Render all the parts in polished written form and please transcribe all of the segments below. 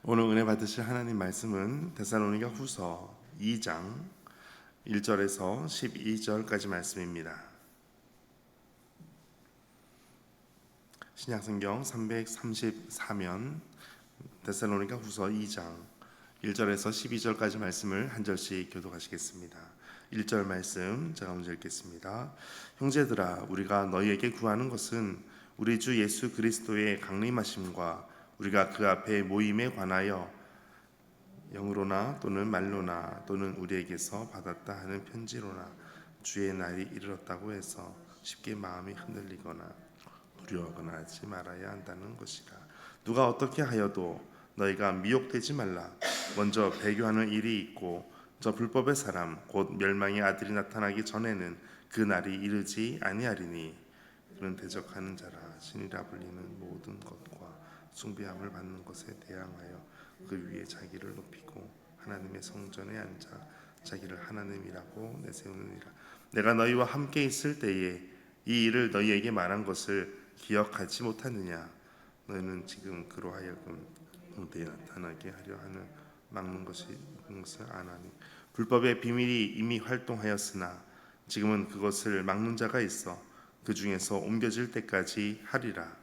오늘 은혜 받으실 하나님 말씀은 데살로니가 후서 2장 1절에서 12절까지 말씀입니다. 신약성경 334면 데살로니가 후서 2장 1절에서 12절까지 말씀을 한 절씩 교독하시겠습니다. 1절 말씀 제가 먼저 읽겠습니다. 형제들아, 우리가 너희에게 구하는 것은 우리 주 예수 그리스도의 강림하심과 우리가 그 앞에 모임에 관하여 영으로나 또는 말로나 또는 우리에게서 받았다 하는 편지로나 주의 날이 이르렀다고 해서 쉽게 마음이 흔들리거나 두려워하거나 하지 말아야 한다는 것이라. 누가 어떻게 하여도 너희가 미혹되지 말라. 먼저 배교하는 일이 있고 저 불법의 사람 곧 멸망의 아들이 나타나기 전에는 그 날이 이르지 아니하리니 그는 대적하는 자라. 신이라 불리는 모든 것과 숭배함을 받는 것에 대항하여 그 위에 자기를 높이고 하나님의 성전에 앉아 자기를 하나님이라고 내세우느니라. 내가 너희와 함께 있을 때에 이 일을 너희에게 말한 것을 기억하지 못하느냐. 너희는 지금 그로 하여금 무대에 나타나게 하려 하는 막는 것을 안 하니 불법의 비밀이 이미 활동하였으나 지금은 그것을 막는 자가 있어 그 중에서 옮겨질 때까지 하리라.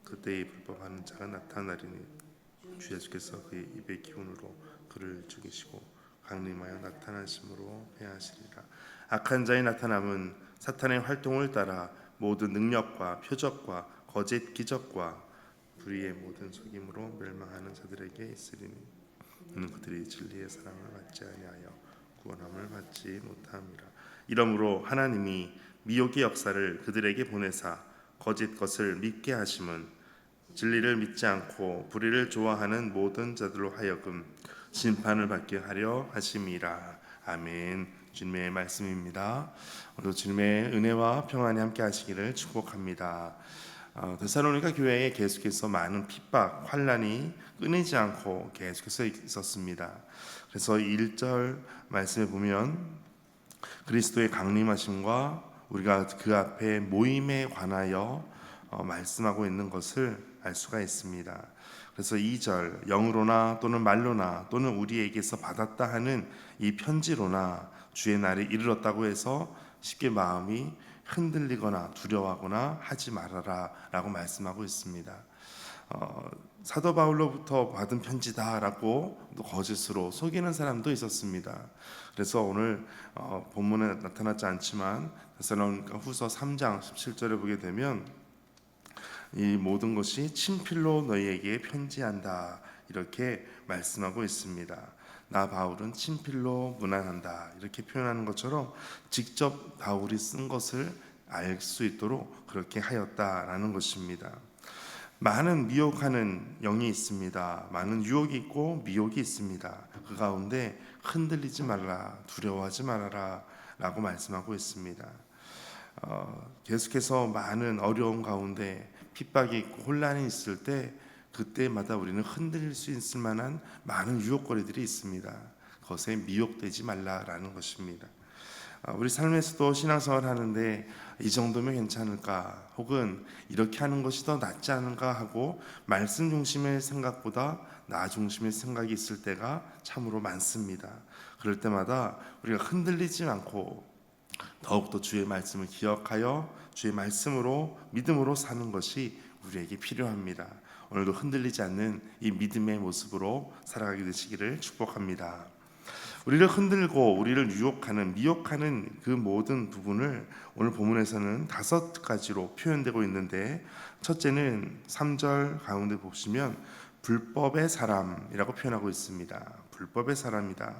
그때의 불법하는 자가 나타나리니 주 예수께서 그의 입의 기운으로 그를 죽이시고 강림하여 나타나심으로 패하시리라. 악한 자의 나타남은 사탄의 활동을 따라 모든 능력과 표적과 거짓 기적과 불의의 모든 속임으로 멸망하는 자들에게 있으리니 이는 그들이 진리의 사랑을 받지 아니하여 구원함을 받지 못함이라. 이러므로 하나님이 미혹의 역사를 그들에게 보내사 거짓 것을 믿게 하심은 진리를 믿지 않고 불의를 좋아하는 모든 자들로 하여금 심판을 받게 하려 하심이라. 아멘. 주님의 말씀입니다. 오늘도 주님의 은혜와 평안이 함께 하시기를 축복합니다. 데살로니가 교회에 계속해서 많은 핍박, 환난이 끊이지 않고 계속해서 있었습니다. 그래서 1절 말씀에 보면 그리스도의 강림하심과 우리가 그 앞에 모임에 관하여 말씀하고 있는 것을 알 수가 있습니다. 그래서 2절 영으로나 또는 말로나 또는 우리에게서 받았다 하는 이 편지로나 주의 날이 이르렀다고 해서 쉽게 마음이 흔들리거나 두려워하거나 하지 말아라 라고 말씀하고 있습니다. 사도 바울로부터 받은 편지다라고 거짓으로 속이는 사람도 있었습니다. 그래서 오늘 본문에 나타나지 않지만 데살로니가 후서 3장 17절에 보게 되면 이 모든 것이 친필로 너희에게 편지한다 이렇게 말씀하고 있습니다. 나 바울은 친필로 문안한다 이렇게 표현하는 것처럼 직접 바울이 쓴 것을 알 수 있도록 그렇게 하였다라는 것입니다. 많은 미혹하는 영이 있습니다. 많은 유혹이 있고 미혹이 있습니다. 그 가운데 흔들리지 말라, 두려워하지 말아라 라고 말씀하고 있습니다. 계속해서 많은 어려움 가운데 핍박이 있고 혼란이 있을 때 그때마다 우리는 흔들릴 수 있을 만한 많은 유혹거리들이 있습니다. 그것에 미혹되지 말라라는 것입니다. 우리 삶에서도 신앙생활 하는데 이 정도면 괜찮을까 혹은 이렇게 하는 것이 더 낫지 않은가 하고 말씀 중심의 생각보다 나 중심의 생각이 있을 때가 참으로 많습니다. 그럴 때마다 우리가 흔들리지 않고 더욱더 주의 말씀을 기억하여 주의 말씀으로 믿음으로 사는 것이 우리에게 필요합니다. 오늘도 흔들리지 않는 이 믿음의 모습으로 살아가게 되시기를 축복합니다. 우리를 흔들고 우리를 유혹하는 미혹하는 그 모든 부분을 오늘 본문에서는 5가지로 표현되고 있는데 첫째는 3절 가운데 보시면 불법의 사람이라고 표현하고 있습니다. 불법의 사람이다.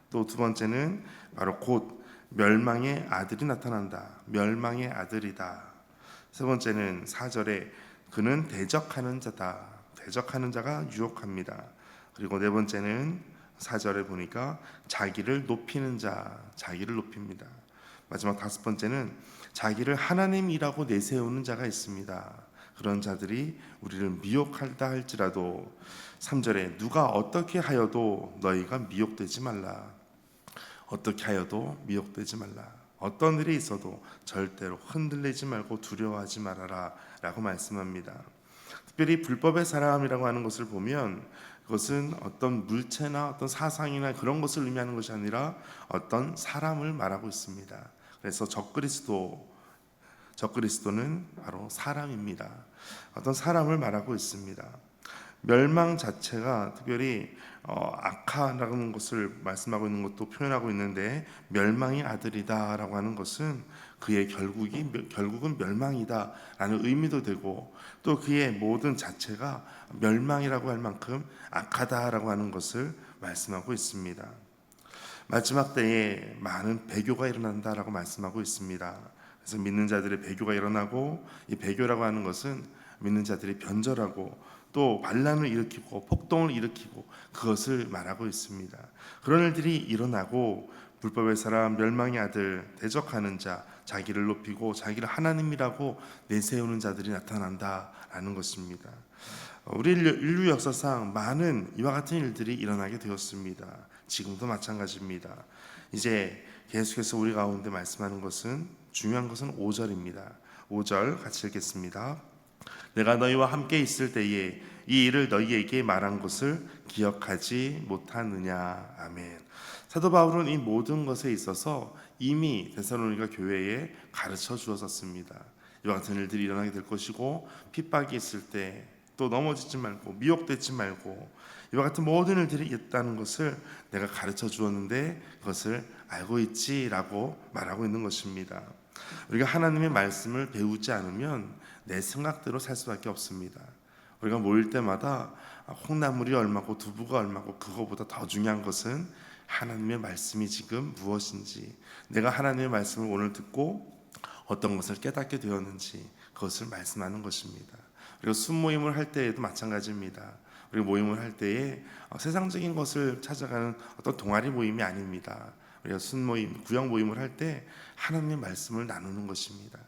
또 두 번째는 바로 곧 멸망의 아들이 나타난다. 멸망의 아들이다. 세 번째는 4절에 그는 대적하는 자다. 대적하는 자가 유혹합니다. 그리고 네 번째는 4절에 보니까 자기를 높이는 자, 자기를 높입니다. 마지막 5번째는 자기를 하나님이라고 내세우는 자가 있습니다. 그런 자들이 우리를 미혹한다 할지라도 3절에 누가 어떻게 하여도 너희가 미혹되지 말라. 어떻게 하여도 미혹되지 말라. 어떤 일이 있어도 절대로 흔들리지 말고 두려워하지 말아라 라고 말씀합니다. 특별히 불법의 사람이라고 하는 것을 보면 그것은 어떤 물체나 어떤 사상이나 그런 것을 의미하는 것이 아니라 어떤 사람을 말하고 있습니다. 그래서 적그리스도는 바로 사람입니다. 어떤 사람을 말하고 있습니다. 멸망 자체가 특별히 악하라는 것을 말씀하고 있는 것도 표현하고 있는데, 멸망의 아들이다라고 하는 것은 그의 결국은 멸망이다라는 의미도 되고, 또 그의 모든 자체가 멸망이라고 할 만큼 악하다라고 하는 것을 말씀하고 있습니다. 마지막 때에 많은 배교가 일어난다라고 말씀하고 있습니다. 그래서 믿는 자들의 배교가 일어나고, 이 배교라고 하는 것은 믿는 자들이 변절하고 또 반란을 일으키고 폭동을 일으키고 그것을 말하고 있습니다. 그런 일들이 일어나고 불법의 사람, 멸망의 아들, 대적하는 자, 자기를 높이고 자기를 하나님이라고 내세우는 자들이 나타난다라는 것입니다. 우리 인류 역사상 많은 이와 같은 일들이 일어나게 되었습니다. 지금도 마찬가지입니다. 이제 계속해서 우리 가운데 말씀하는 것은, 중요한 것은 5절입니다. 5절 같이 읽겠습니다. 내가 너희와 함께 있을 때에 이 일을 너희에게 말한 것을 기억하지 못하느냐. 아멘. 사도 바울은 이 모든 것에 있어서 이미 데살로니가 교회에 가르쳐 주었습니다. 이와 같은 일들이 일어나게 될 것이고, 핍박이 있을 때 또 넘어지지 말고 미혹되지 말고, 이와 같은 모든 일들이 있다는 것을 내가 가르쳐 주었는데 그것을 알고 있지라고 말하고 있는 것입니다. 우리가 하나님의 말씀을 배우지 않으면 내 생각대로 살 수밖에 없습니다. 우리가 모일 때마다 콩나물이 얼마고 두부가 얼마고, 그거보다 더 중요한 것은 하나님의 말씀이 지금 무엇인지, 내가 하나님의 말씀을 오늘 듣고 어떤 것을 깨닫게 되었는지 그것을 말씀하는 것입니다. 그리고 순모임을 할 때에도 마찬가지입니다. 우리 모임을 할 때에 세상적인 것을 찾아가는 어떤 동아리 모임이 아닙니다. 우리가 순모임, 구역 모임을 할 때 하나님의 말씀을 나누는 것입니다.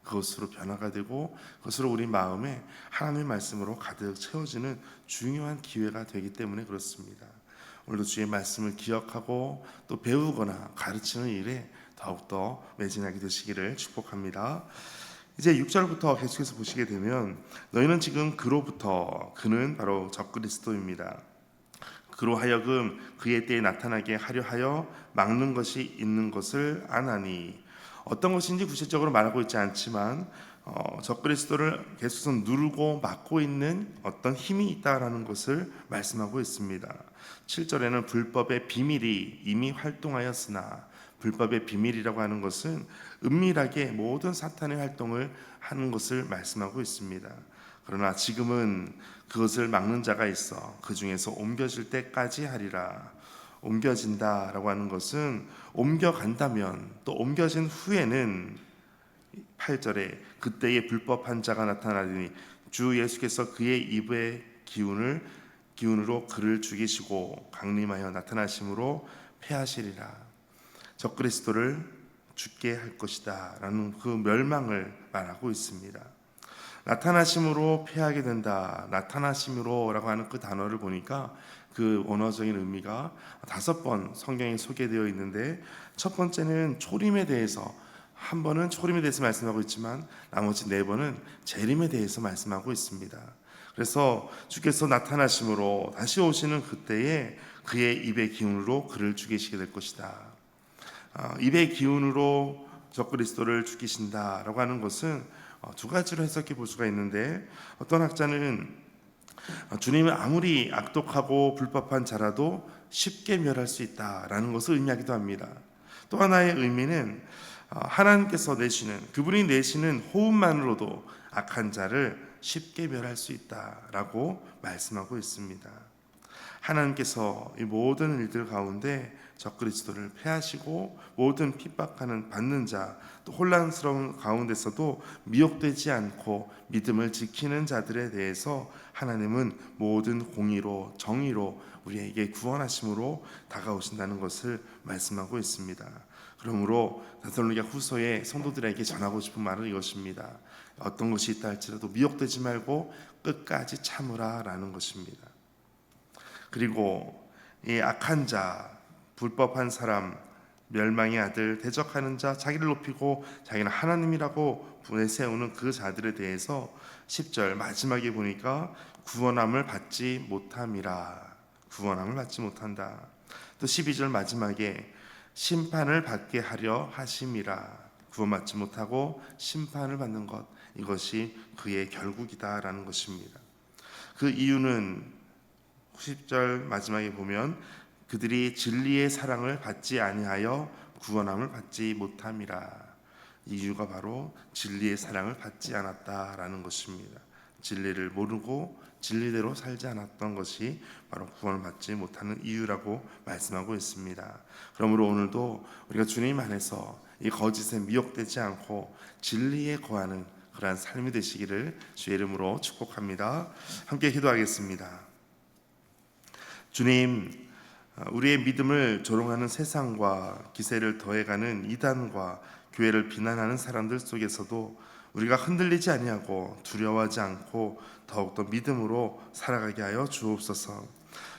그것으로 변화가 되고 그것으로 우리 마음에 하나님의 말씀으로 가득 채워지는 중요한 기회가 되기 때문에 그렇습니다. 오늘도 주의 말씀을 기억하고 또 배우거나 가르치는 일에 더욱더 매진하게 되시기를 축복합니다. 이제 6절부터 계속해서 보시게 되면, 너희는 지금 그는 바로 적그리스도입니다. 그로 하여금 그의 때에 나타나게 하려 하여 막는 것이 있는 것을 아나니. 어떤 것인지 구체적으로 말하고 있지 않지만 적그리스도를 계속해서 누르고 막고 있는 어떤 힘이 있다라는 것을 말씀하고 있습니다. 7절에는 불법의 비밀이 이미 활동하였으나, 불법의 비밀이라고 하는 것은 은밀하게 모든 사탄의 활동을 하는 것을 말씀하고 있습니다. 그러나 지금은 그것을 막는 자가 있어 그 중에서 옮겨질 때까지 하리라. 옮겨진다라고 하는 것은 옮겨간다면, 또 옮겨진 후에는 8절에 그때의 불법한 자가 나타나리니 주 예수께서 그의 입의 기운으로 그를 죽이시고 강림하여 나타나심으로 패하시리라. 적그리스도를 죽게 할 것이다 라는 그 멸망을 말하고 있습니다. 나타나심으로 패하게 된다. 나타나심으로 라고 하는 그 단어를 보니까 그 원어적인 의미가 5번 성경에 소개되어 있는데, 첫 번째는 초림에 대해서, 한 번은 초림에 대해서 말씀하고 있지만 나머지 4번은 재림에 대해서 말씀하고 있습니다. 그래서 주께서 나타나심으로 다시 오시는 그때에 그의 입의 기운으로 그를 죽이시게 될 것이다. 입의 기운으로 적그리스도를 죽이신다라고 하는 것은 두 가지로 해석해 볼 수가 있는데, 어떤 학자는 주님은 아무리 악독하고 불법한 자라도 쉽게 멸할 수 있다라는 것을 의미하기도 합니다. 또 하나의 의미는 하나님께서 그분이 내시는 호흡만으로도 악한 자를 쉽게 멸할 수 있다라고 말씀하고 있습니다. 하나님께서 이 모든 일들 가운데 적그리스도를 패하시고, 모든 핍박하는 받는 자, 또 혼란스러운 가운데서도 미혹되지 않고 믿음을 지키는 자들에 대해서 하나님은 모든 공의로 정의로 우리에게 구원하심으로 다가오신다는 것을 말씀하고 있습니다. 그러므로 데살로니가 후서의 성도들에게 전하고 싶은 말은 이것입니다. 어떤 것이 있다 할지라도 미혹되지 말고 끝까지 참으라 라는 것입니다. 그리고 이 악한 자, 불법한 사람, 멸망의 아들, 대적하는 자, 자기를 높이고 자기는 하나님이라고 내세우는 그 자들에 대해서 10절 마지막에 보니까 구원함을 받지 못함이라. 구원함을 받지 못한다. 또 12절 마지막에 심판을 받게 하려 하심이라. 구원받지 못하고 심판을 받는 것, 이것이 그의 결국이다라는 것입니다. 그 이유는 10절 마지막에 보면 그들이 진리의 사랑을 받지 아니하여 구원함을 받지 못함이라. 이유가 바로 진리의 사랑을 받지 않았다라는 것입니다. 진리를 모르고 진리대로 살지 않았던 것이 바로 구원을 받지 못하는 이유라고 말씀하고 있습니다. 그러므로 오늘도 우리가 주님 안에서 이 거짓에 미혹되지 않고 진리에 거하는 그러한 삶이 되시기를 주의 이름으로 축복합니다. 함께 기도하겠습니다. 주님, 우리의 믿음을 조롱하는 세상과 기세를 더해가는 이단과 교회를 비난하는 사람들 속에서도 우리가 흔들리지 아니하고 두려워하지 않고 더욱더 믿음으로 살아가게 하여 주옵소서.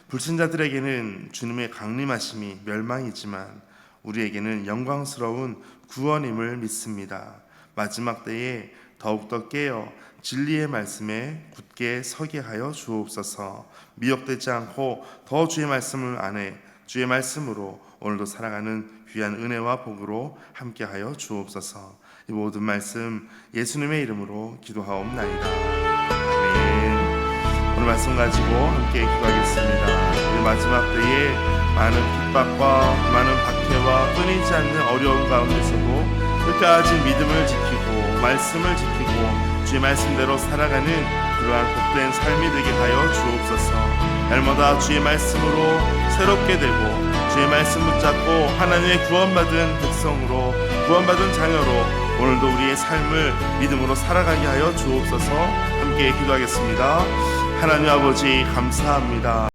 불신자들에게는 주님의 강림하심이 멸망이지만 우리에게는 영광스러운 구원임을 믿습니다. 마지막 때에 더욱더 깨어 진리의 말씀에 굳게 서게 하여 주옵소서. 미혹되지 않고 더 주의 말씀을 안에 주의 말씀으로 오늘도 살아가는 귀한 은혜와 복으로 함께하여 주옵소서. 이 모든 말씀 예수님의 이름으로 기도하옵나이다. 아멘. 오늘 말씀 가지고 함께 기도하겠습니다. 우리 마지막 때에 많은 핍박과 많은 박해와 끊이지 않는 어려움 가운데서도 끝까지 믿음을 지키고 말씀을 지키고 주의 말씀대로 살아가는 그러한 복된 삶이 되게 하여 주옵소서. 날마다 주의 말씀으로 새롭게 되고 주의 말씀 붙잡고 하나님의 구원받은 백성으로 구원받은 자녀로 오늘도 우리의 삶을 믿음으로 살아가게 하여 주옵소서. 함께 기도하겠습니다. 하나님 아버지 감사합니다.